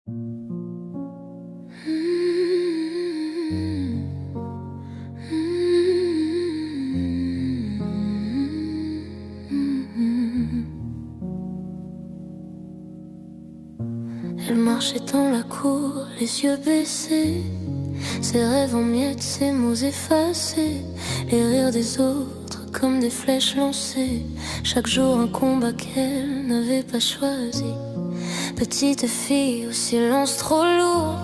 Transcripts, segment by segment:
Elle marchait dans la cour, les yeux baissés, ses rêves en miettes, ses mots effacés, les rires des autres comme des flèches lancées. Chaque jour un combat qu'elle n'avait pas choisi. Petite fille au silence trop lourd,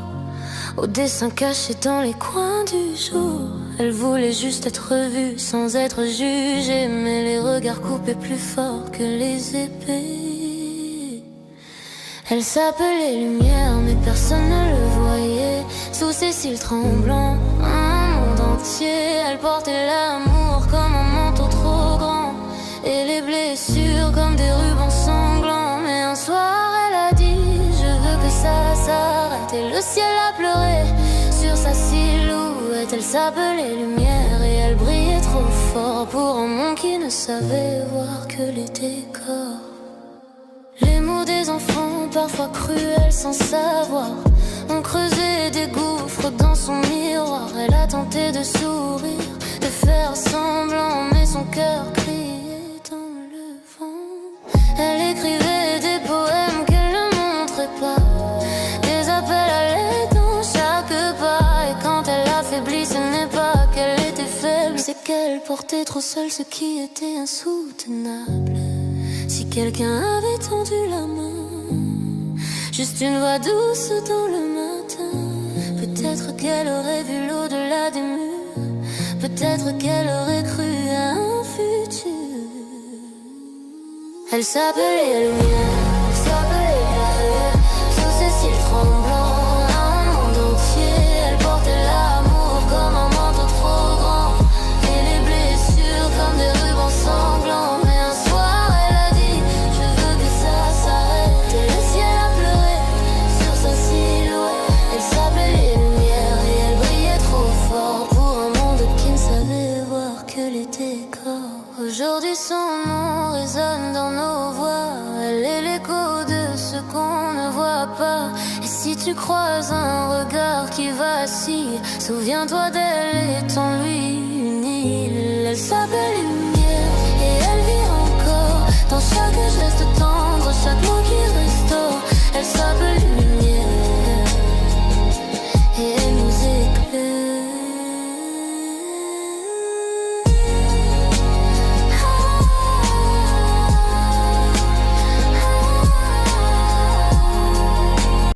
au dessin caché dans les coins du jour. Elle voulait juste être vue sans être jugée, mais les regards coupaient plus fort que les épées. Elle s'appelait lumière, mais personne ne le voyait. Sous ses cils tremblants, un monde entier. Elle portait l'amour comme un manteau trop grand, et les blessures comme des rubans sanglants. Mais un soir elle a dit, je veux que ça s'arrête. Et le ciel a pleuré sur sa silhouette. Elle s'appelait lumière et elle brillait trop fort pour un monde qui ne savait voir que les décors. Les mots des enfants, parfois cruels sans savoir, ont creusé des gouffres dans son miroir. Elle a tenté de sourire, de faire semblant, mais son cœur criait dans le vent. Elle écrivait des poèmes qu'elle ne montrait pas, des appels à l'aide dans chaque pas. Et quand elle affaiblit, ce n'est pas qu'elle était faible, c'est qu'elle portait trop seule ce qui était insoutenable. Si quelqu'un avait tendu la main, juste une voix douce dans le matin, peut-être qu'elle aurait vu l'au-delà des murs, peut-être qu'elle aurait cru à un futur. Elle s'appelait lumière, elle s'appelait lumière, sous ses cils tremblants, un monde entier. Elle portait l'amour comme un manteau trop grand, et les blessures comme des rubans sanglants. Mais un soir elle a dit, je veux que ça s'arrête. Et le ciel a pleuré sur sa silhouette. Elle s'appelait lumière et elle brillait trop fort pour un monde qui ne savait voir que les décors. Aujourd'hui son nom résonne dans nos voix. Elle est l'écho de ce qu'on ne voit pas. Et si tu croises un regard qui vacille, souviens-toi d'elle et en lui une île. Elle s'appelle lumière et elle vit encore dans chaque geste tendre, chaque mot